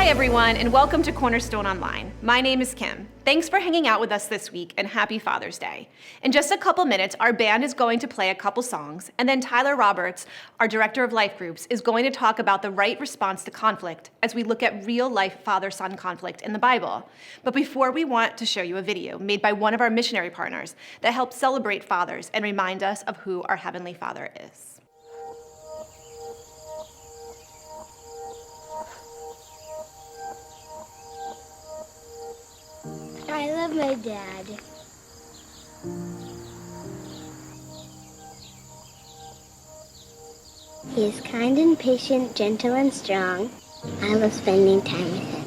Hi everyone, and welcome to Cornerstone Online. My name is Kim. Thanks for hanging out with us this week, and happy Father's Day. In just a couple minutes, our band is going to play a couple songs, and then Tyler Roberts, our director of life groups, is going to talk about the right response to conflict as we look at real-life father-son conflict in the Bible. But before, we want to show you a video made by one of our missionary partners that helps celebrate fathers and remind us of who our Heavenly Father is. I love my dad. He is kind and patient, gentle and strong. I love spending time with him.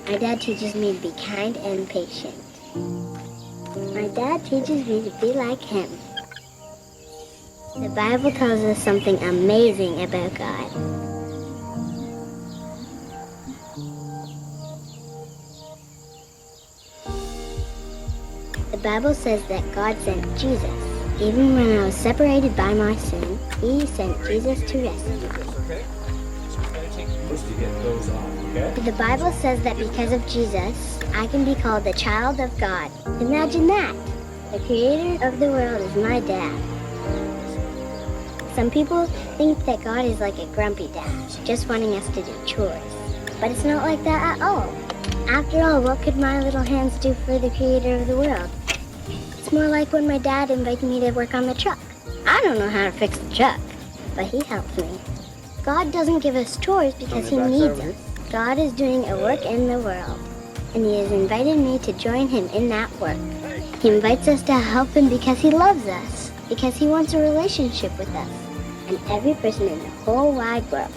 My dad teaches me to be kind and patient. My dad teaches me to be like him. The Bible tells us something amazing about God. The Bible says that God sent Jesus. Even when I was separated by my sin, He sent Jesus to rescue me. The Bible says that because of Jesus, I can be called the child of God. Imagine that! The creator of the world is my dad. Some people think that God is like a grumpy dad, just wanting us to do chores. But it's not like that at all. After all, what could my little hands do for the creator of the world? It's more like when my dad invited me to work on the truck. I don't know how to fix the truck, but he helps me. God doesn't give us chores because He needs us. God is doing a work in the world, and He has invited me to join Him in that work. He invites us to help Him because He loves us, because He wants a relationship with us, and every person in the whole wide world.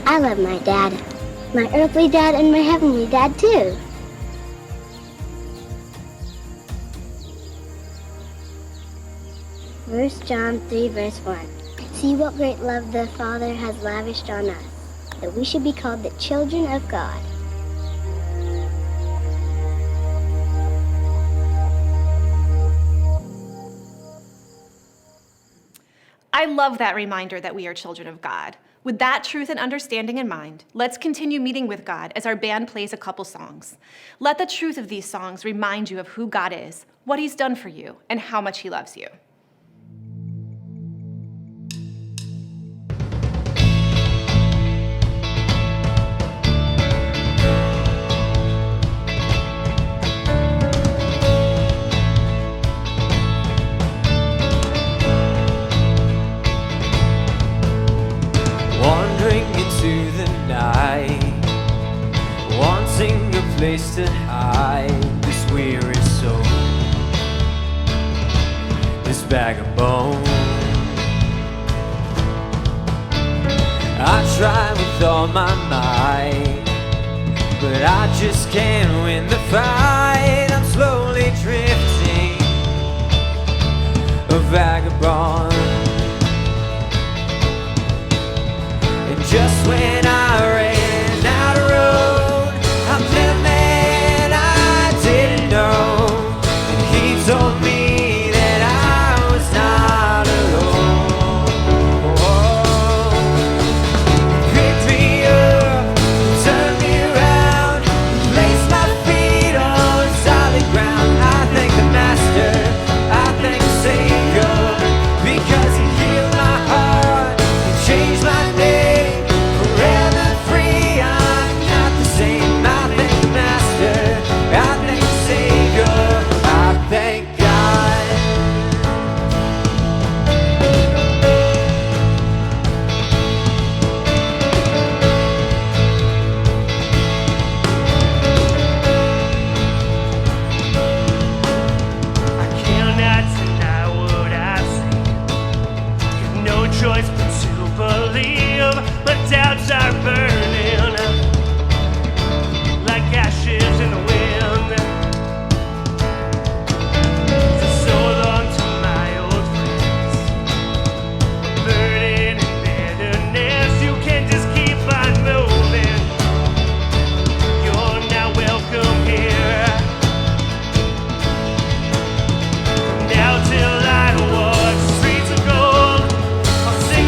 I love my dad, my earthly dad and my heavenly dad too. 1 John 3, verse 1. See what great love the Father has lavished on us, that we should be called the children of God. I love that reminder that we are children of God. With that truth and understanding in mind, let's continue meeting with God as our band plays a couple songs. Let the truth of these songs remind you of who God is, what He's done for you, and how much He loves you. Into the night, wanting a place to hide this weary soul, this bag of bones. I try with all my might, but I just can't win the fight. I'm slowly drifting, a vagabond. Just when I ran out of road, I met a man I didn't know, and he told me that I was not alone. He picked me up, turned me around, placed my feet on solid ground. I thank the Master, I thank the Savior, because He healed my heart, He changed my name. Choice but to believe, but doubts are burning like ashes in the wind. So long to my old friends, burden and bitterness, you can just keep on moving. You're now welcome here. Now till I walk streets of gold, I'll sing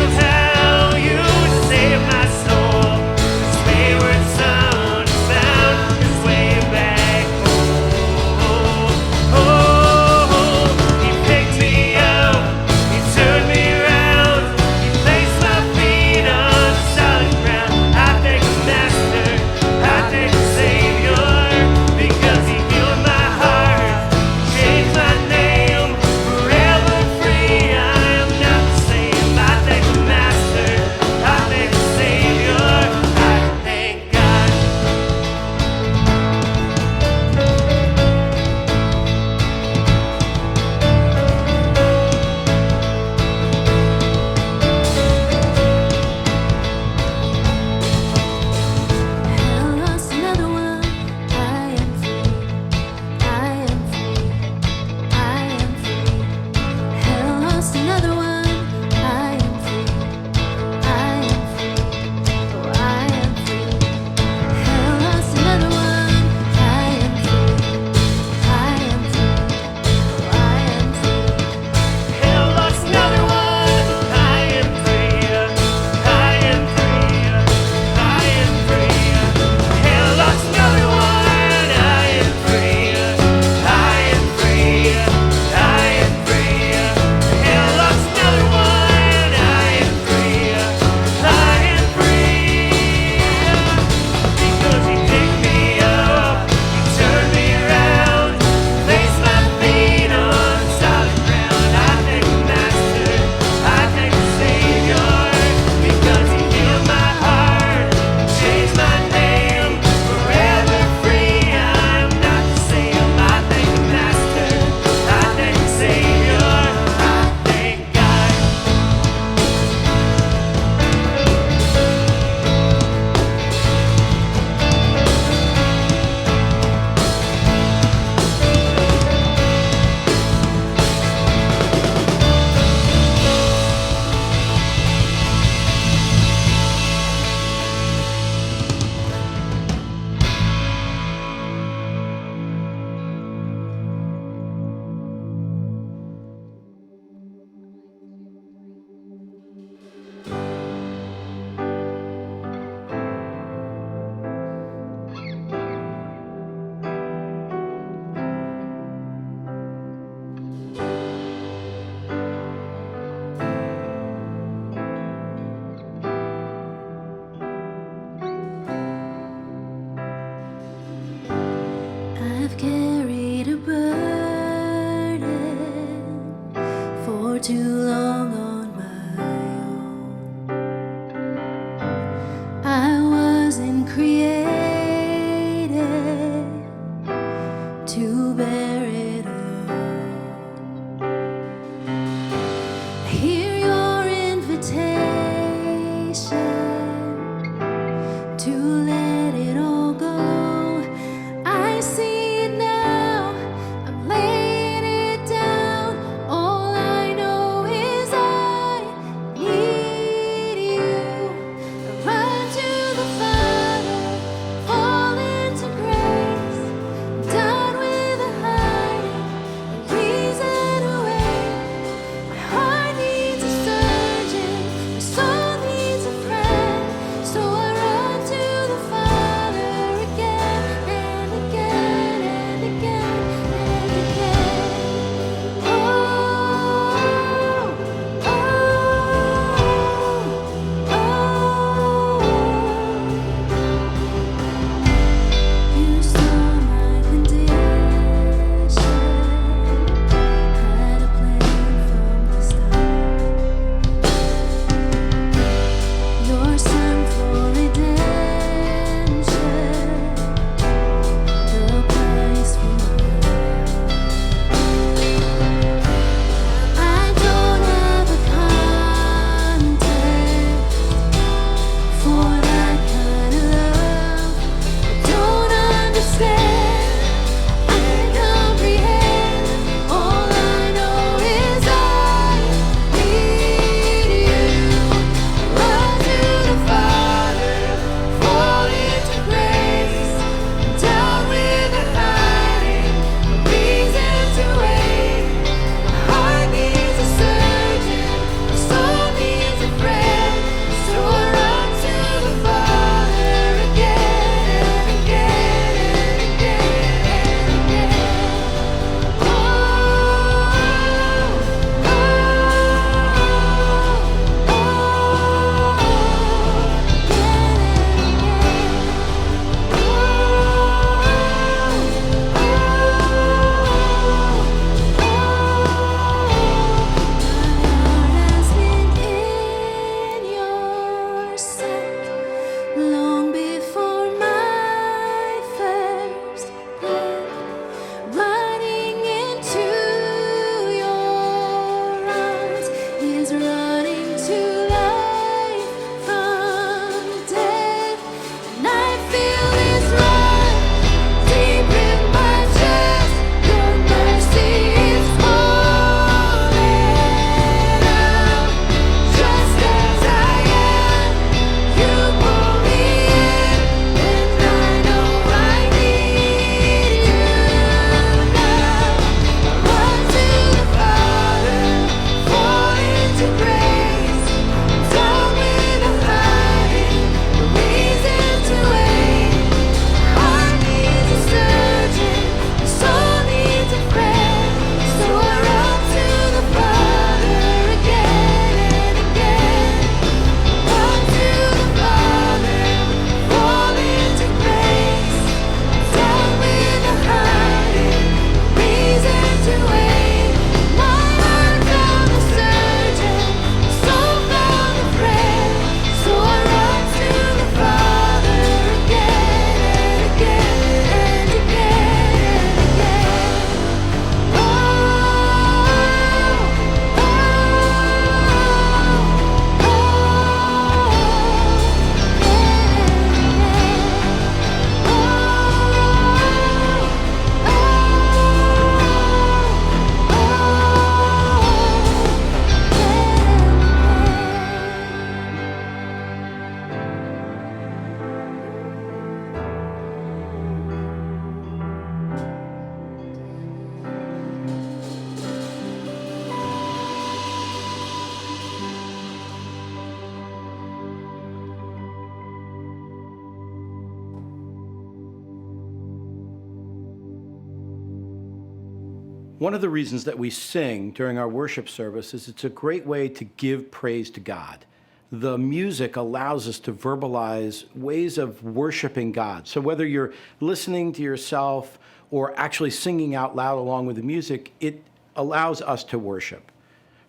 One of the reasons that we sing during our worship service is it's a great way to give praise to God. The music allows us to verbalize ways of worshiping God. So whether you're listening to yourself or actually singing out loud along with the music, it allows us to worship.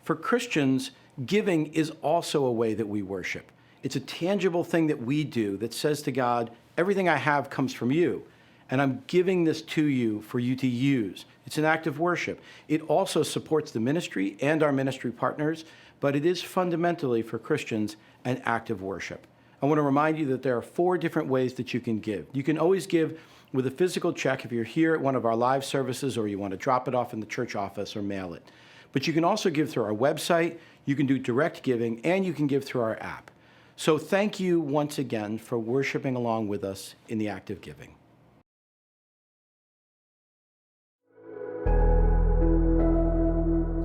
For Christians, giving is also a way that we worship. It's a tangible thing that we do that says to God, everything I have comes from you, and I'm giving this to you for you to use. It's an act of worship. It also supports the ministry and our ministry partners, but it is fundamentally for Christians an act of worship. I want to remind you that there are 4 different ways that you can give. You can always give with a physical check if you're here at one of our live services or you want to drop it off in the church office or mail it. But you can also give through our website, you can do direct giving, and you can give through our app. So thank you once again for worshiping along with us in the act of giving.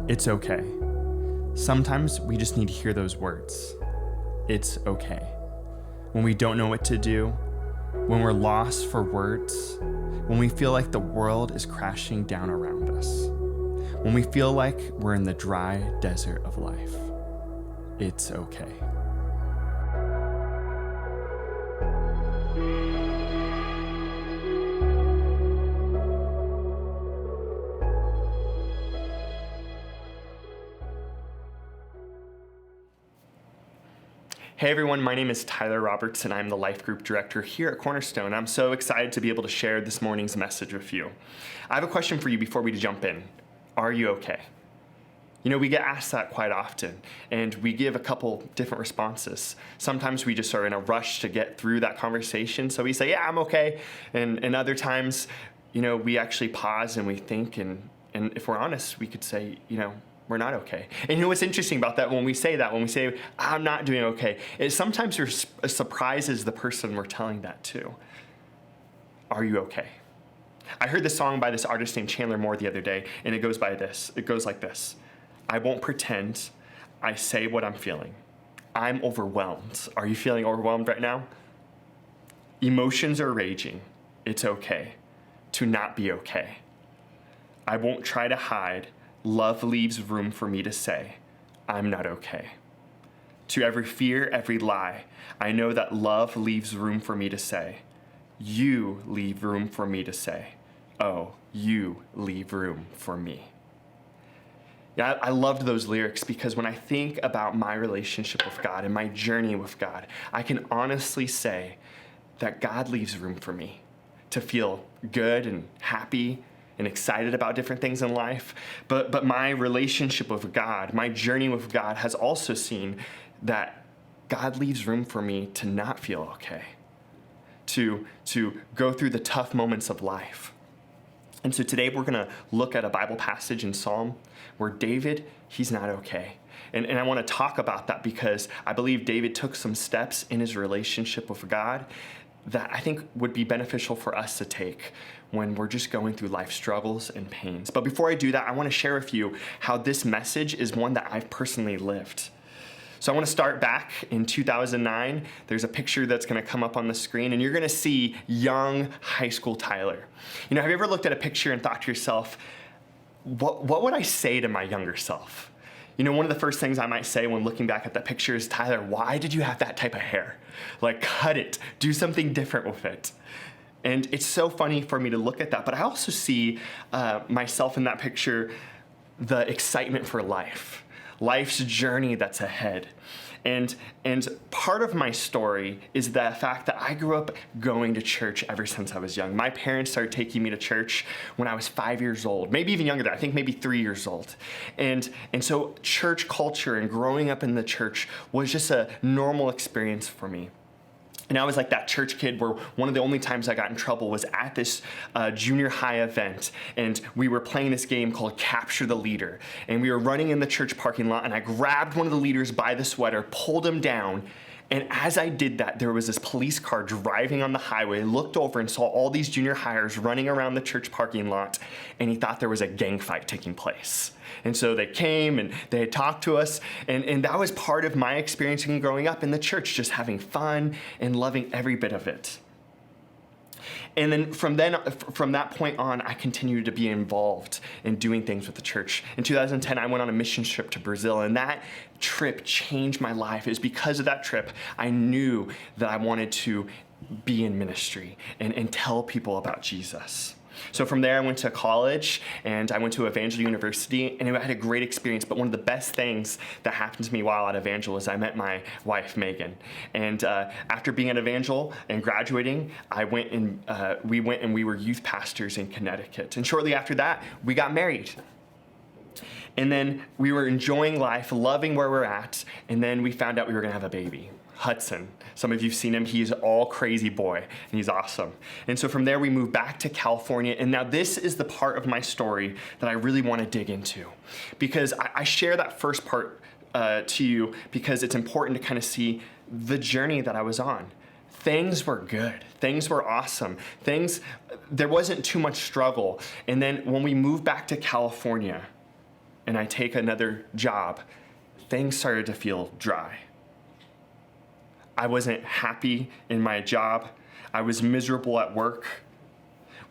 It's okay. Sometimes we just need to hear those words. It's okay. When we don't know what to do, when we're lost for words, when we feel like the world is crashing down around us, when we feel like we're in the dry desert of life, it's okay. Hey everyone, my name is Tyler Roberts and I'm the Life Group Director here at Cornerstone. I'm so excited to be able to share this morning's message with you. I have a question for you before we jump in. Are you okay? You know, we get asked that quite often and we give a couple different responses. Sometimes we just are in a rush to get through that conversation, so we say, yeah, I'm okay. And other times, you know, we actually pause and we think, and if we're honest, we could say, you know, we're not okay. And you know what's interesting about that, when we say, I'm not doing okay, it sometimes surprises the person we're telling that to. Are you okay? I heard this song by this artist named Chandler Moore the other day, and it goes like this. I won't pretend, I say what I'm feeling. I'm overwhelmed. Are you feeling overwhelmed right now? Emotions are raging. It's okay to not be okay. I won't try to hide. Love leaves room for me to say, I'm not okay. To every fear, every lie, I know that love leaves room for me to say, you leave room for me to say, oh, you leave room for me. Yeah, I loved those lyrics because when I think about my relationship with God and my journey with God, I can honestly say that God leaves room for me to feel good and happy and excited about different things in life. But my relationship with God, my journey with God has also seen that God leaves room for me to not feel okay, to go through the tough moments of life. And so today we're gonna look at a Bible passage in Psalm where David, he's not okay. And I wanna talk about that because I believe David took some steps in his relationship with God that I think would be beneficial for us to take when we're just going through life struggles and pains. But before I do that, I want to share with you how this message is one that I've personally lived. So I want to start back in 2009. There's a picture that's going to come up on the screen, and you're going to see young high school Tyler. You know, have you ever looked at a picture and thought to yourself, what would I say to my younger self? You know, one of the first things I might say when looking back at that picture is, Tyler, why did you have that type of hair? Like, cut it, do something different with it. And it's so funny for me to look at that, but I also see myself in that picture, the excitement for life, life's journey that's ahead. And part of my story is the fact that I grew up going to church ever since I was young. My parents started taking me to church when I was 5 years old, maybe even younger than that, I think maybe 3 years old. And so church culture and growing up in the church was just a normal experience for me. And I was like that church kid where one of the only times I got in trouble was at this junior high event, and we were playing this game called Capture the Leader. And we were running in the church parking lot, and I grabbed one of the leaders by the sweater, pulled him down, and as I did that, there was this police car driving on the highway, looked over and saw all these junior hires running around the church parking lot, and he thought there was a gang fight taking place. And so they came and they had talked to us, and that was part of my experience in growing up in the church, just having fun and loving every bit of it. And then from that point on, I continued to be involved in doing things with the church. In 2010, I went on a mission trip to Brazil, and that trip changed my life. It was because of that trip I knew that I wanted to be in ministry and tell people about Jesus. So from there, I went to college, and I went to Evangel University, and I had a great experience. But one of the best things that happened to me while at Evangel is I met my wife, Megan. And after being at Evangel and graduating, we were youth pastors in Connecticut. And shortly after that, we got married. And then we were enjoying life, loving where we're at, and then we found out we were going to have a baby. Hudson. Some of you've seen him. He's all crazy boy, and he's awesome. And so from there, we moved back to California. And now this is the part of my story that I really want to dig into, because I share that first part to you because it's important to kind of see the journey that I was on. Things were good. Things were awesome. There wasn't too much struggle. And then when we moved back to California and I take another job, things started to feel dry. I wasn't happy in my job. I was miserable at work.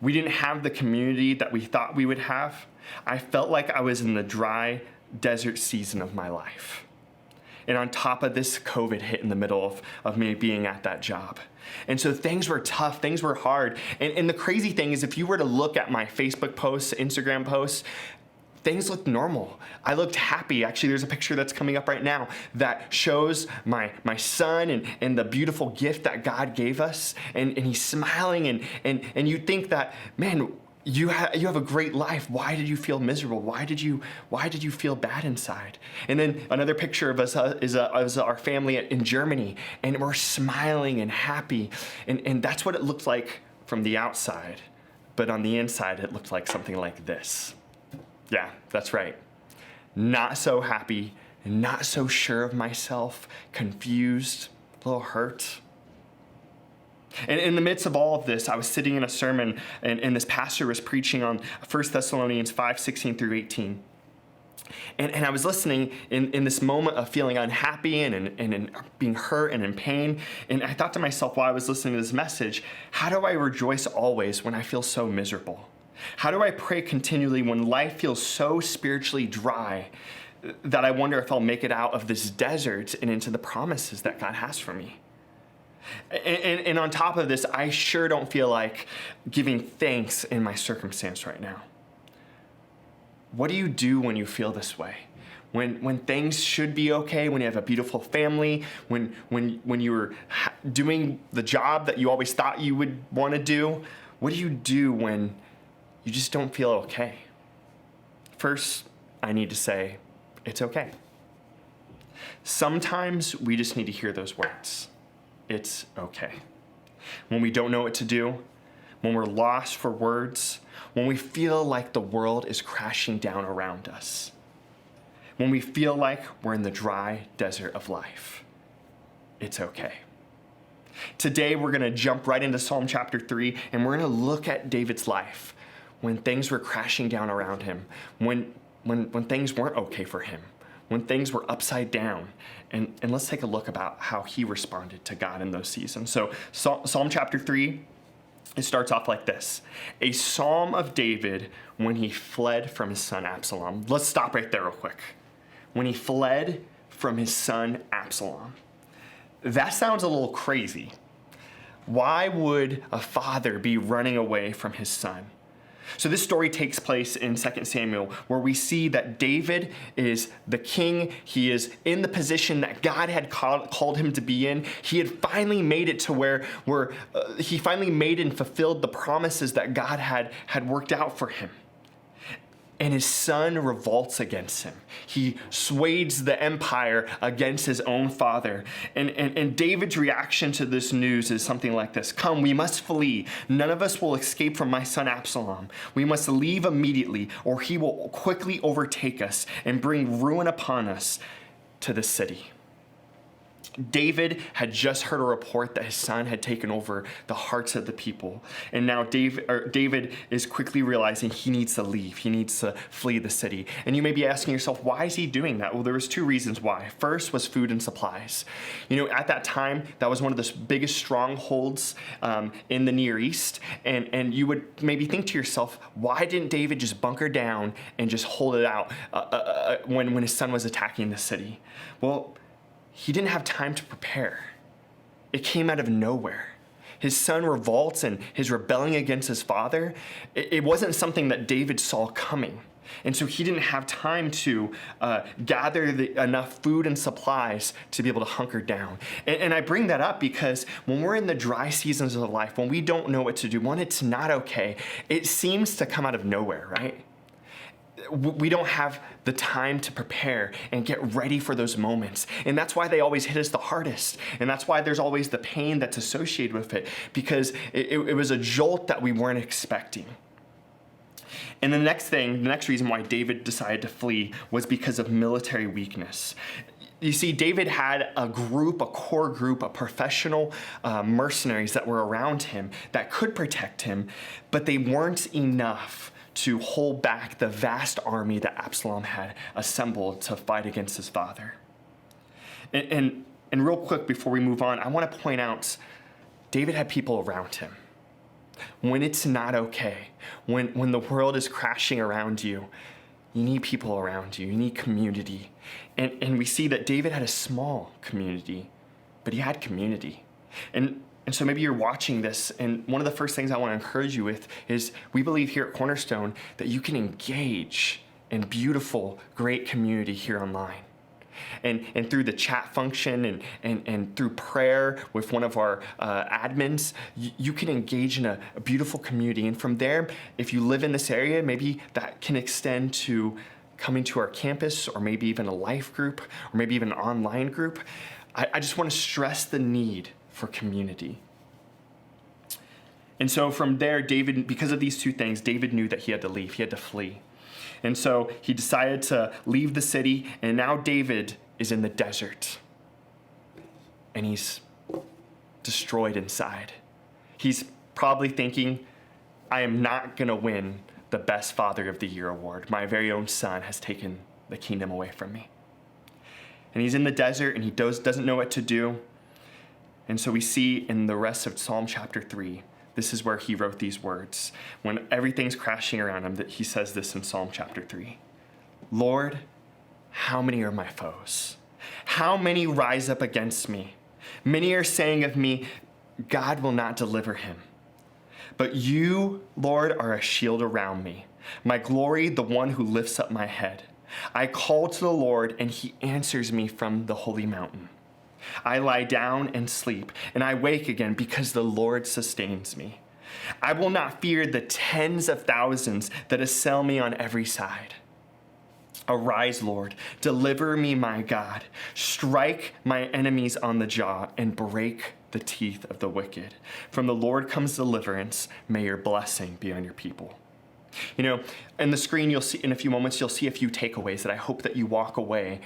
We didn't have the community that we thought we would have. I felt like I was in the dry desert season of my life. And on top of this, COVID hit in the middle of me being at that job. And so things were tough, things were hard. And the crazy thing is, if you were to look at my Facebook posts, Instagram posts, things looked normal. I looked happy. Actually, there's a picture that's coming up right now that shows my son and the beautiful gift that God gave us. And he's smiling, and you think that, man, you have a great life. Why did you feel miserable? Why did you feel bad inside? And then another picture of us is our family in Germany, and we're smiling and happy. And that's what it looked like from the outside. But on the inside, it looked like something like this. Yeah, that's right. Not so happy, not so sure of myself, confused, a little hurt. And in the midst of all of this, I was sitting in a sermon, and this pastor was preaching on 1 Thessalonians 5:16-18. And I was listening in this moment of feeling unhappy and being hurt and in pain. And I thought to myself while I was listening to this message, how do I rejoice always when I feel so miserable? How do I pray continually when life feels so spiritually dry that I wonder if I'll make it out of this desert and into the promises that God has for me? And on top of this, I sure don't feel like giving thanks in my circumstance right now. What do you do when you feel this way? When things should be okay, when you have a beautiful family, when you're doing the job that you always thought you would want to do, what do you do when you just don't feel okay? First, I need to say, it's okay. Sometimes we just need to hear those words. It's okay. When we don't know what to do, when we're lost for words, when we feel like the world is crashing down around us, when we feel like we're in the dry desert of life, it's okay. Today, we're going to jump right into Psalm chapter 3, and we're going to look at David's life when things were crashing down around him, when things weren't okay for him, when things were upside down. And let's take a look about how he responded to God in those seasons. So Psalm chapter 3, it starts off like this: a psalm of David when he fled from his son Absalom. Let's stop right there real quick. When he fled from his son Absalom. That sounds a little crazy. Why would a father be running away from his son? So this story takes place in 2 Samuel, where we see that David is the king. He is in the position that God had called him to be in. He had finally made it to where he finally made and fulfilled the promises that God had worked out for him. And his son revolts against him. He sways the empire against his own father. And David's reaction to this news is something like this: "Come, we must flee. None of us will escape from my son Absalom. We must leave immediately, or he will quickly overtake us and bring ruin upon us to the city." David had just heard a report that his son had taken over the hearts of the people. And now David is quickly realizing he needs to leave. He needs to flee the city. And you may be asking yourself, why is he doing that? Well, there was two reasons why. First was food and supplies. At that time, that was one of the biggest strongholds in the Near East. And you would maybe think to yourself, why didn't David just bunker down and just hold it out when his son was attacking the city? Well, he didn't have time to prepare. It came out of nowhere. His son revolts and his rebelling against his father. It wasn't something that David saw coming. And so he didn't have time to gather enough food and supplies to be able to hunker down. And I bring that up because when we're in the dry seasons of life, when we don't know what to do, when it's not okay, it seems to come out of nowhere, right? We don't have the time to prepare and get ready for those moments. And that's why they always hit us the hardest. And that's why there's always the pain that's associated with it, because it was a jolt that we weren't expecting. And the next reason why David decided to flee was because of military weakness. You see, David had a core group of professional mercenaries that were around him that could protect him, but they weren't enough to hold back the vast army that Absalom had assembled to fight against his father. And real quick, before we move on, I want to point out, David had people around him. When it's not okay, when the world is crashing around you, you need people around you. You need community. And we see that David had a small community, but he had community. And so maybe you're watching this, and one of the first things I want to encourage you with is we believe here at Cornerstone that you can engage in beautiful, great community here online. And through the chat function and through prayer with one of our admins, you can engage in a beautiful community. And from there, if you live in this area, maybe that can extend to coming to our campus, or maybe even a life group, or maybe even an online group. I just want to stress the need for community. And so from there, David, because of these two things, David knew that he had to leave, he had to flee. And so he decided to leave the city, and now David is in the desert. And he's destroyed inside. He's probably thinking, I am not going to win the Best Father of the Year award. My very own son has taken the kingdom away from me. And he's in the desert, and he doesn't know what to do. And so we see in the rest of Psalm chapter 3, this is where he wrote these words. When everything's crashing around him, that he says this in Psalm chapter 3. Lord, how many are my foes? How many rise up against me? Many are saying of me, God will not deliver him. But you, Lord, are a shield around me, my glory, the one who lifts up my head. I call to the Lord, and he answers me from the holy mountain. I lie down and sleep, and I wake again because the Lord sustains me. I will not fear the tens of thousands that assail me on every side. Arise, Lord, deliver me, my God. Strike my enemies on the jaw and break the teeth of the wicked. From the Lord comes deliverance. May your blessing be on your people. You know, in the screen, you'll see in a few moments, you'll see a few takeaways that I hope that you walk away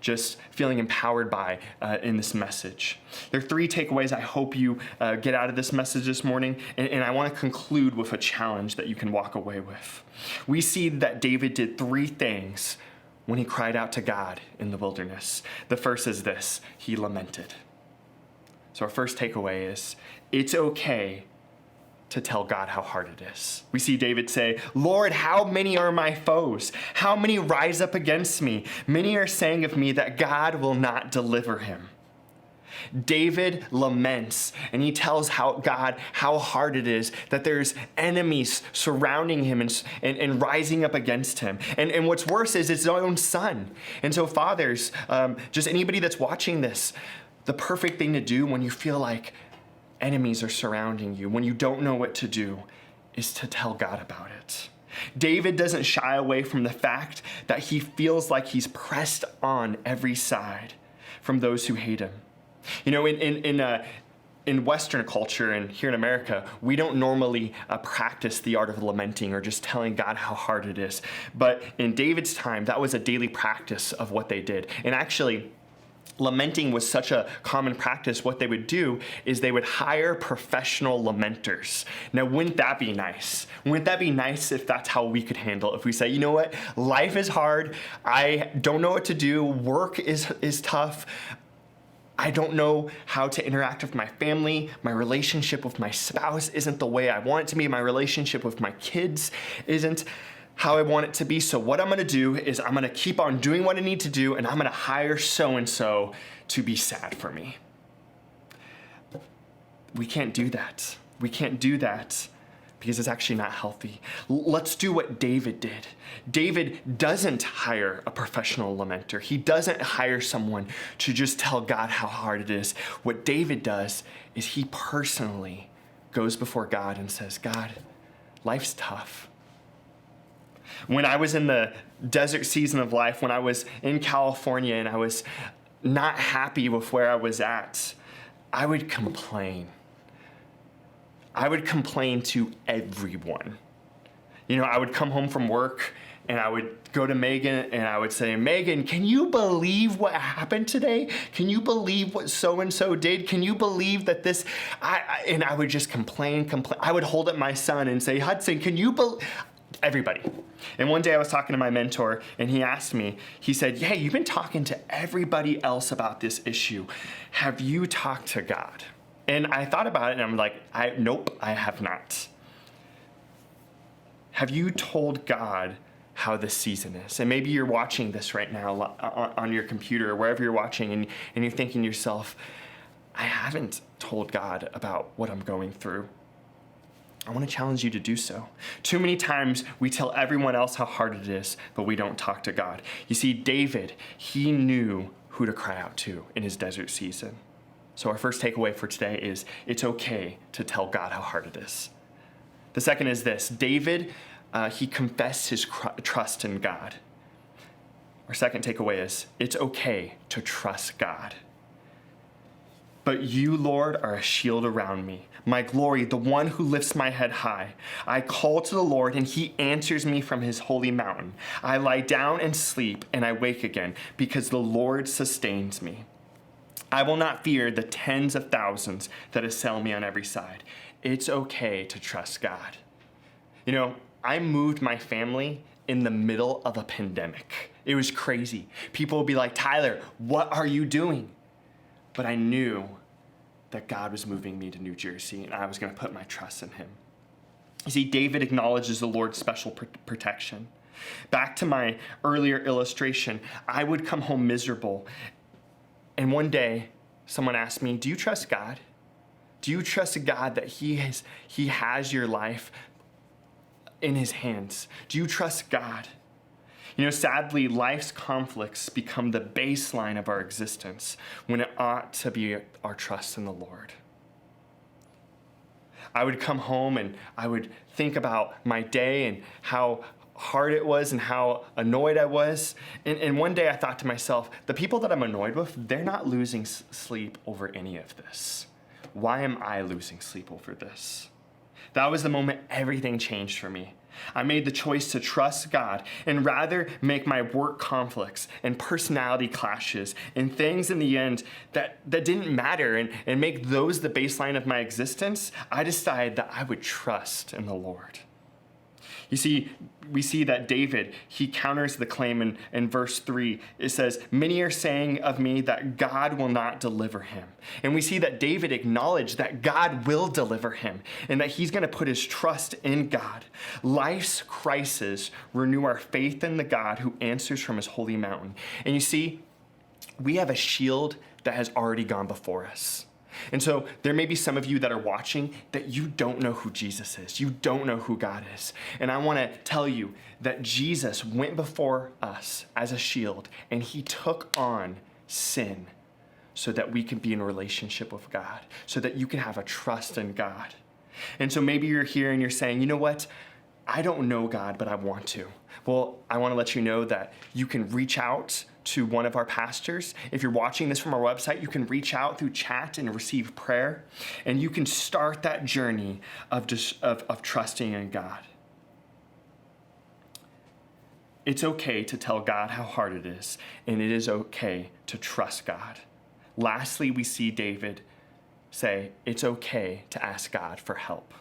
just feeling empowered by in this message. There are 3 takeaways I hope you get out of this message this morning, and I want to conclude with a challenge that you can walk away with. We see that David did 3 things when he cried out to God in the wilderness. The first is this: he lamented. So our first takeaway is, it's okay to tell God how hard it is. We see David say, Lord, how many are my foes? How many rise up against me? Many are saying of me that God will not deliver him. David laments, and he tells God how hard it is, that there's enemies surrounding him and rising up against him. And what's worse is his own son. And so fathers, just anybody that's watching this, the perfect thing to do when you feel like enemies are surrounding you, when you don't know what to do, is to tell God about it. David doesn't shy away from the fact that he feels like he's pressed on every side from those who hate him. You know, in Western culture and here in America, we don't normally practice the art of lamenting or just telling God how hard it is. But in David's time, that was a daily practice of what they did. And actually, lamenting was such a common practice, what they would do is they would hire professional lamenters. Now, wouldn't that be nice? Wouldn't that be nice if that's how we could handle it? If we say, you know what, life is hard, I don't know what to do, work is tough, I don't know how to interact with my family, my relationship with my spouse isn't the way I want it to be, my relationship with my kids isn't how I want it to be. So what I'm gonna do is I'm gonna keep on doing what I need to do, and I'm gonna hire so-and-so to be sad for me. We can't do that. We can't do that because it's actually not healthy. Let's do what David did. David doesn't hire a professional lamenter. He doesn't hire someone to just tell God how hard it is. What David does is he personally goes before God and says, God, life's tough. When I was in the desert season of life, when I was in California and I was not happy with where I was at, I would complain. I would complain to everyone. You know, I would come home from work and I would go to Megan and I would say, Megan, can you believe what happened today? Can you believe what so-and-so did? Can you believe that this, and I would just complain. I would hold up my son and say, Hudson, can you believe? Everybody. And one day I was talking to my mentor and he asked me, he said, hey, you've been talking to everybody else about this issue. Have you talked to God? And I thought about it and I'm like, nope, I have not. Have you told God how this season is? And maybe you're watching this right now on your computer or wherever you're watching and you're thinking to yourself, I haven't told God about what I'm going through. I want to challenge you to do so. Too many times we tell everyone else how hard it is, but we don't talk to God. You see, David, he knew who to cry out to in his desert season. So our first takeaway for today is it's okay to tell God how hard it is. The second is this: David, he confessed his trust in God. Our second takeaway is it's okay to trust God. But you, Lord, are a shield around me, my glory, the one who lifts my head high. I call to the Lord, and he answers me from his holy mountain. I lie down and sleep, and I wake again, because the Lord sustains me. I will not fear the tens of thousands that assail me on every side. It's okay to trust God. You know, I moved my family in the middle of a pandemic. It was crazy. People would be like, Tyler, what are you doing? But I knew that God was moving me to New Jersey and I was going to put my trust in him. You see, David acknowledges the Lord's special protection. Back to my earlier illustration, I would come home miserable. And one day, someone asked me, do you trust God? Do you trust God that he has your life in his hands? Do you trust God? You know, sadly, life's conflicts become the baseline of our existence when it ought to be our trust in the Lord. I would come home and I would think about my day and how hard it was and how annoyed I was. And one day I thought to myself, the people that I'm annoyed with, they're not losing sleep over any of this. Why am I losing sleep over this? That was the moment everything changed for me. I made the choice to trust God and rather make my work conflicts and personality clashes and things in the end that didn't matter and make those the baseline of my existence. I decided that I would trust in the Lord. You see, we see that David, he counters the claim in verse 3. It says, many are saying of me that God will not deliver him. And we see that David acknowledged that God will deliver him and that he's going to put his trust in God. Life's crises renew our faith in the God who answers from his holy mountain. And you see, we have a shield that has already gone before us. And so there may be some of you that are watching that you don't know who Jesus is. You don't know who God is. And I want to tell you that Jesus went before us as a shield and he took on sin so that we can be in a relationship with God, so that you can have a trust in God. And so maybe you're here and you're saying, you know what? I don't know God, but I want to. Well, I want to let you know that you can reach out to one of our pastors. If you're watching this from our website, you can reach out through chat and receive prayer, and you can start that journey of trusting in God. It's okay to tell God how hard it is, and it is okay to trust God. Lastly, we see David say, it's okay to ask God for help.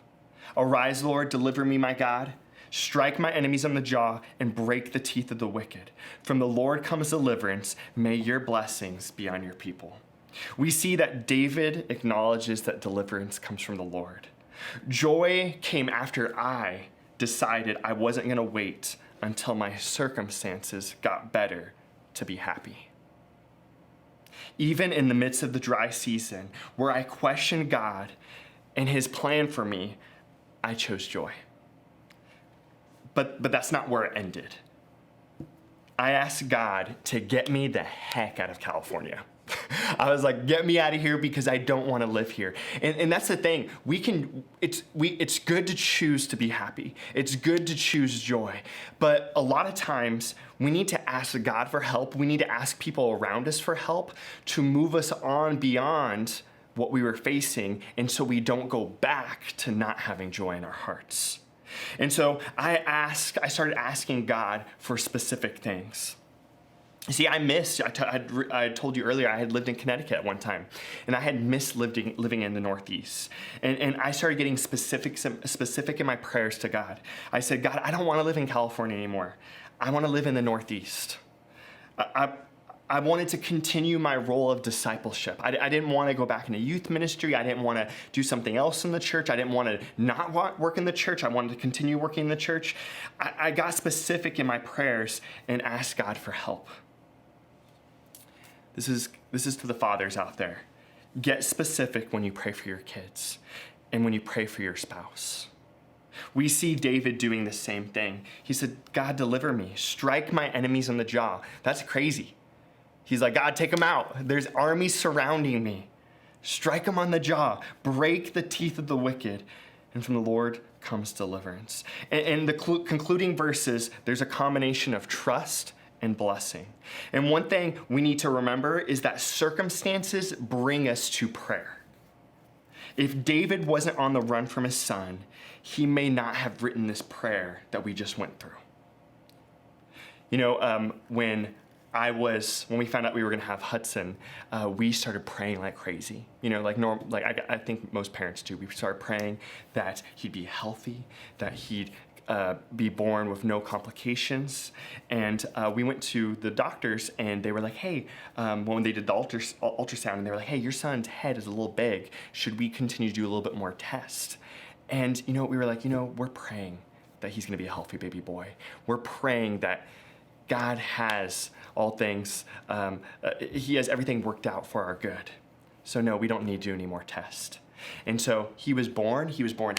Arise, Lord, deliver me, my God. Strike my enemies on the jaw and break the teeth of the wicked. From the Lord comes deliverance. May your blessings be on your people. We see that David acknowledges that deliverance comes from the Lord. Joy came after I decided I wasn't going to wait until my circumstances got better to be happy. Even in the midst of the dry season, where I questioned God and his plan for me, I chose joy. But that's not where it ended. I asked God to get me the heck out of California. I was like, get me out of here because I don't want to live here. And that's the thing. It's good to choose to be happy. It's good to choose joy. But a lot of times we need to ask God for help. We need to ask people around us for help to move us on beyond what we were facing, and so we don't go back to not having joy in our hearts. And so I started asking God for specific things. See, I told you earlier, I had lived in Connecticut at one time, and I had missed living in the Northeast. And I started getting specific in my prayers to God. I said, God, I don't want to live in California anymore. I want to live in the Northeast. I wanted to continue my role of discipleship. I didn't want to go back into youth ministry. I didn't want to do something else in the church. I didn't want to not work in the church. I wanted to continue working in the church. I got specific in my prayers and asked God for help. This is to the fathers out there. Get specific when you pray for your kids and when you pray for your spouse. We see David doing the same thing. He said, God, deliver me. Strike my enemies on the jaw. That's crazy. He's like, God, take them out. There's armies surrounding me. Strike them on the jaw. Break the teeth of the wicked. And from the Lord comes deliverance. And the concluding verses, there's a combination of trust and blessing. And one thing we need to remember is that circumstances bring us to prayer. If David wasn't on the run from his son, he may not have written this prayer that we just went through. You know, when we found out we were going to have Hudson, we started praying like crazy. You know, I think most parents do. We started praying that he'd be healthy, that he'd be born with no complications. And we went to the doctors, and they were like, hey, when they did the ultrasound, and they were like, hey, your son's head is a little big. Should we continue to do a little bit more tests? And, you know, we were like, you know, we're praying that he's going to be a healthy baby boy. We're praying that God has all things, he has everything worked out for our good. So no, we don't need to do any more tests. And so he was born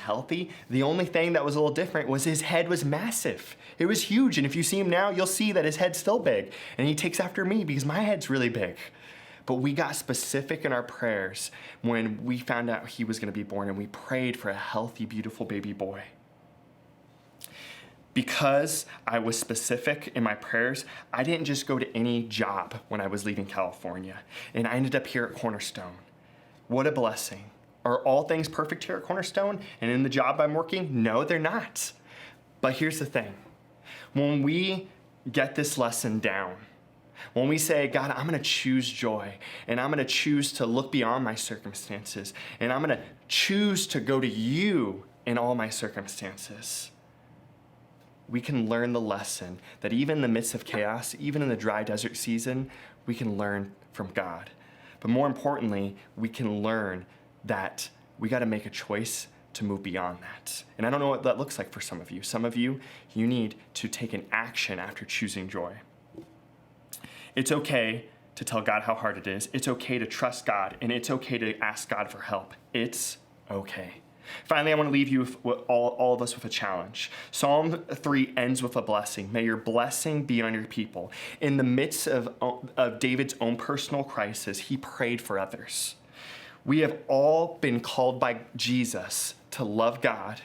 healthy. The only thing that was a little different was his head was massive. It was huge. And if you see him now, you'll see that his head's still big. And he takes after me because my head's really big. But we got specific in our prayers when we found out he was going to be born, and we prayed for a healthy, beautiful baby boy. Because I was specific in my prayers, I didn't just go to any job when I was leaving California. And I ended up here at Cornerstone. What a blessing. Are all things perfect here at Cornerstone and in the job I'm working? No, they're not. But here's the thing. When we get this lesson down, when we say, God, I'm going to choose joy, and I'm going to choose to look beyond my circumstances, and I'm going to choose to go to you in all my circumstances, we can learn the lesson that even in the midst of chaos, even in the dry desert season, we can learn from God. But more importantly, we can learn that we got to make a choice to move beyond that. And I don't know what that looks like for some of you. Some of you, you need to take an action after choosing joy. It's okay to tell God how hard it is. It's okay to trust God, and it's okay to ask God for help. It's okay. Finally, I want to leave you with all of us with a challenge. Psalm 3 ends with a blessing. May your blessing be on your people. In the midst of David's own personal crisis, he prayed for others. We have all been called by Jesus to love God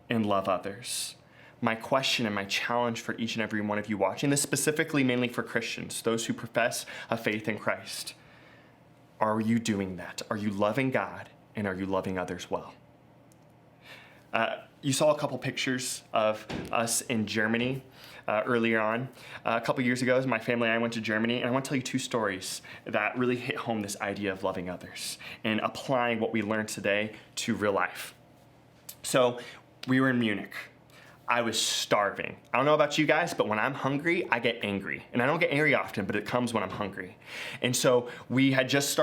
and love others. My question and my challenge for each and every one of you watching this, specifically mainly for Christians, those who profess a faith in Christ, are you doing that? Are you loving God, and are you loving others well? you saw a couple pictures of us in Germany earlier on. A couple years ago, my family and I went to Germany, and I want to tell you two stories that really hit home this idea of loving others and applying what we learned today to real life. So we were in Munich. I was starving. I don't know about you guys, but when I'm hungry, I get angry. And I don't get angry often, but it comes when I'm hungry. And so we had just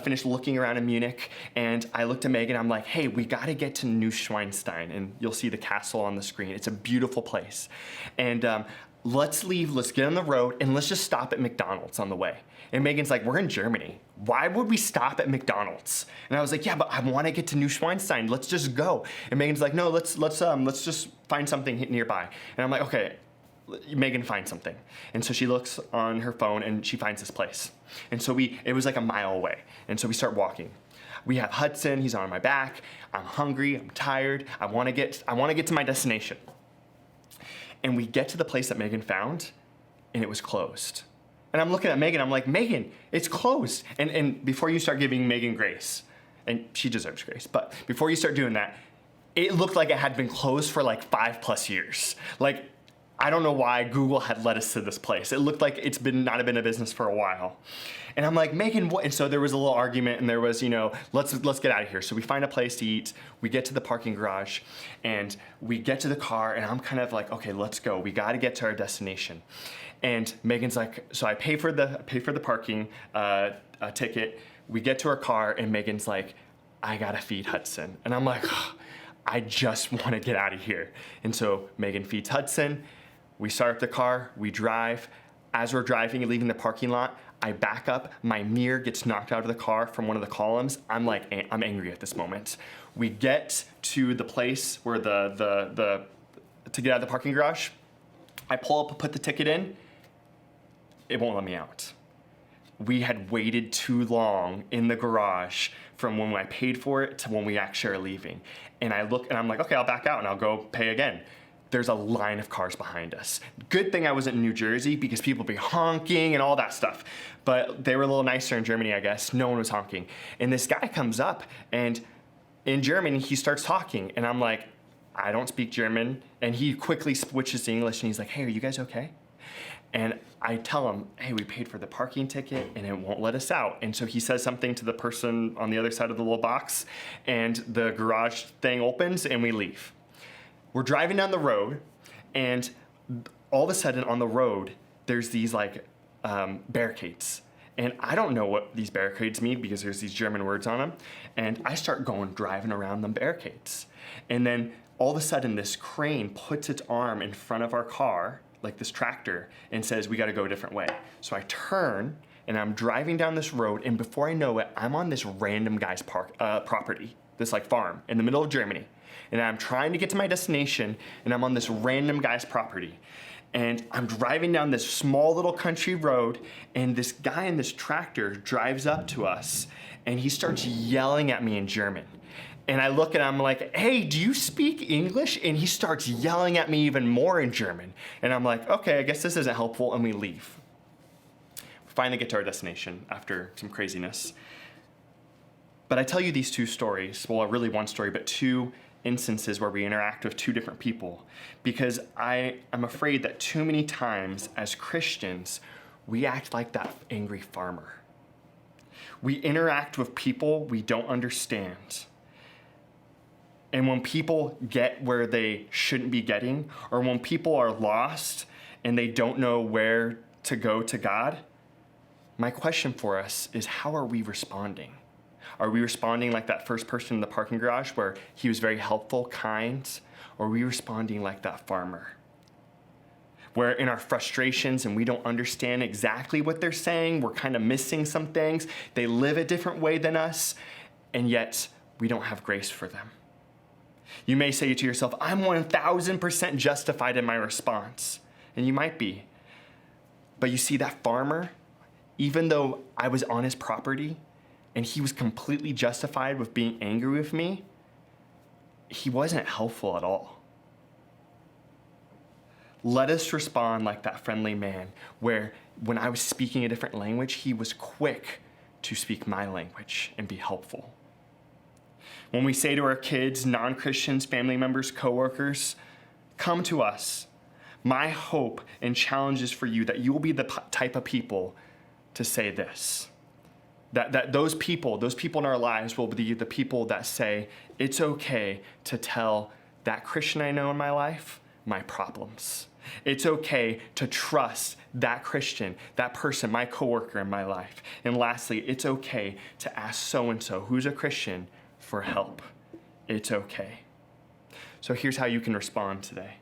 finished looking around in Munich, and I looked at Megan, I'm like, hey, we gotta get to Neuschwanstein, and you'll see the castle on the screen. It's a beautiful place. And let's leave, let's get on the road, and let's just stop at McDonald's on the way. And Megan's like, we're in Germany. Why would we stop at McDonald's? And I was like, yeah, but I want to get to Neuschwanstein. Let's just go. And Megan's like, no, let's just find something nearby. And I'm like, okay, Megan, find something. And so she looks on her phone and she finds this place. And so it was like a mile away. And so we start walking. We have Hudson, he's on my back. I'm hungry, I'm tired. I want to get to my destination. And we get to the place that Megan found, and it was closed. And I'm looking at Megan, I'm like, Megan, it's closed. And before you start giving Megan grace, and she deserves grace, but before you start doing that, it looked like it had been closed for like 5+ years. Like, I don't know why Google had led us to this place. It looked like it's not been a business for a while. And I'm like, Megan, what? And so there was a little argument, and there was, let's get out of here. So we find a place to eat. We get to the parking garage, and we get to the car, and I'm kind of like, okay, let's go. We got to get to our destination. And Megan's like, so I pay for the parking ticket. We get to our car, and Megan's like, I gotta feed Hudson. And I'm like, oh, I just want to get out of here. And so Megan feeds Hudson. We start up the car. We drive. As we're driving and leaving the parking lot, I back up. My mirror gets knocked out of the car from one of the columns. I'm angry at this moment. We get to the place where to get out of the parking garage. I pull up, put the ticket in. It won't let me out. We had waited too long in the garage from when I paid for it to when we actually are leaving. And I look and I'm like, okay, I'll back out and I'll go pay again. There's a line of cars behind us. Good thing I wasn't in New Jersey because people would be honking and all that stuff. But they were a little nicer in Germany, I guess. No one was honking. And this guy comes up, and in German, he starts talking. And I'm like, I don't speak German. And he quickly switches to English, and he's like, hey, are you guys okay? And I tell him, hey, we paid for the parking ticket and it won't let us out. And so he says something to the person on the other side of the little box, and the garage thing opens and we leave. We're driving down the road, and all of a sudden on the road, there's these barricades. And I don't know what these barricades mean because there's these German words on them. And I start driving around them barricades. And then all of a sudden this crane puts its arm in front of our car, like this tractor, and says, we gotta go a different way. So I turn, and I'm driving down this road, and before I know it, I'm on this random guy's property, this farm in the middle of Germany. And I'm trying to get to my destination, and I'm on this random guy's property. And I'm driving down this small little country road, and this guy in this tractor drives up to us, and he starts yelling at me in German. And I look and I'm like, hey, do you speak English? And he starts yelling at me even more in German. And I'm like, okay, I guess this isn't helpful, and we leave. We finally get to our destination after some craziness. But I tell you these two stories, well, really one story, but two instances where we interact with two different people, because I'm afraid that too many times as Christians, we act like that angry farmer. We interact with people we don't understand. And when people get where they shouldn't be getting, or when people are lost and they don't know where to go to God, my question for us is, how are we responding? Are we responding like that first person in the parking garage where he was very helpful, kind? Or are we responding like that farmer, where in our frustrations and we don't understand exactly what they're saying, we're kind of missing some things, they live a different way than us, and yet we don't have grace for them? You may say to yourself, I'm 1,000% justified in my response. And you might be. But you see, that farmer, even though I was on his property and he was completely justified with being angry with me, he wasn't helpful at all. Let us respond like that friendly man, where when I was speaking a different language, he was quick to speak my language and be helpful. When we say to our kids, non-Christians, family members, coworkers, come to us. My hope and challenge is for you that you will be the type of people to say this. That those people in our lives will be the people that say, it's okay to tell that Christian I know in my life my problems. It's okay to trust that Christian, that person, my coworker in my life. And lastly, it's okay to ask so-and-so who's a Christian for help. It's okay. So here's how you can respond today.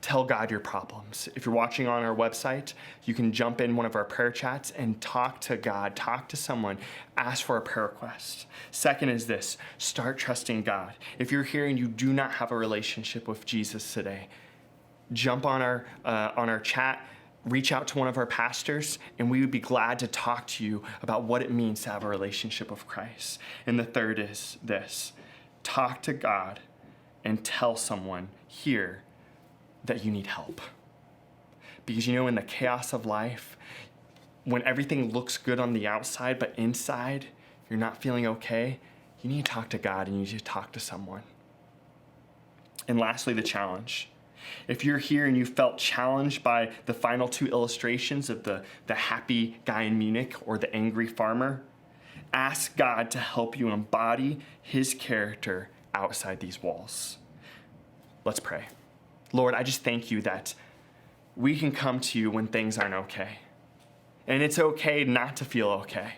Tell God your problems. If you're watching on our website, you can jump in one of our prayer chats and talk to God, talk to someone, ask for a prayer request. Second is this, start trusting God. If you're here and you do not have a relationship with Jesus today, jump on our chat, reach out to one of our pastors, and we would be glad to talk to you about what it means to have a relationship with Christ. And the third is this, talk to God and tell someone here that you need help. Because in the chaos of life, when everything looks good on the outside, but inside you're not feeling okay, you need to talk to God and you need to talk to someone. And lastly, the challenge. If you're here and you felt challenged by the final two illustrations of the happy guy in Munich or the angry farmer, ask God to help you embody his character outside these walls. Let's pray. Lord, I just thank you that we can come to you when things aren't okay. And it's okay not to feel okay.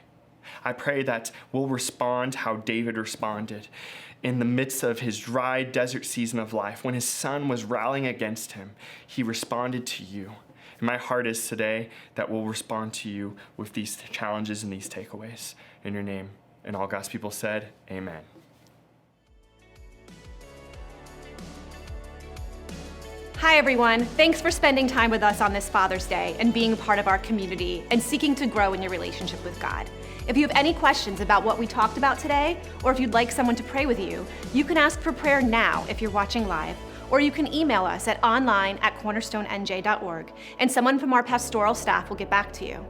I pray that we'll respond how David responded in the midst of his dry desert season of life. When his son was rallying against him, he responded to you. And my heart is today that we'll respond to you with these challenges and these takeaways. In your name. And all God's people said, amen. Hi everyone, thanks for spending time with us on this Father's Day and being part of our community and seeking to grow in your relationship with God. If you have any questions about what we talked about today, or if you'd like someone to pray with you, you can ask for prayer now if you're watching live, or you can email us at online@cornerstonenj.org, and someone from our pastoral staff will get back to you.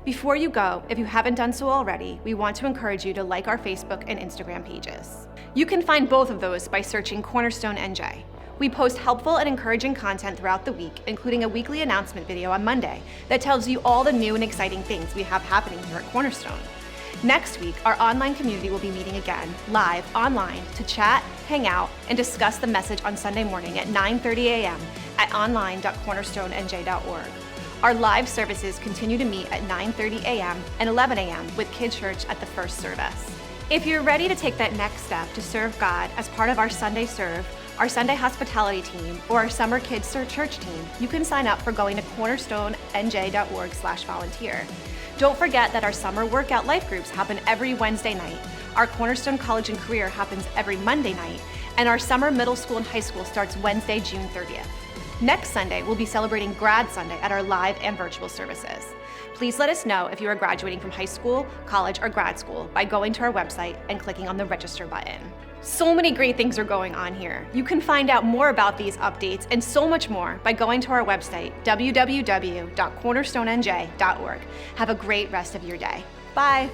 Before you go, if you haven't done so already, we want to encourage you to like our Facebook and Instagram pages. You can find both of those by searching Cornerstone NJ. We post helpful and encouraging content throughout the week, including a weekly announcement video on Monday that tells you all the new and exciting things we have happening here at Cornerstone. Next week, our online community will be meeting again, live, online, to chat, hang out, and discuss the message on Sunday morning at 9:30 a.m. at online.cornerstonenj.org. Our live services continue to meet at 9:30 a.m. and 11 a.m. with Kids Church at the first service. If you're ready to take that next step to serve God as part of our Sunday Serve, our Sunday hospitality team, or our summer kids church team, you can sign up for going to cornerstonenj.org/volunteer. Don't forget that our summer workout life groups happen every Wednesday night. Our Cornerstone College and Career happens every Monday night, and our summer middle school and high school starts Wednesday, June 30th. Next Sunday, we'll be celebrating Grad Sunday at our live and virtual services. Please let us know if you are graduating from high school, college, or grad school by going to our website and clicking on the register button. So many great things are going on here. You can find out more about these updates and so much more by going to our website, www.cornerstonenj.org. Have a great rest of your day. Bye.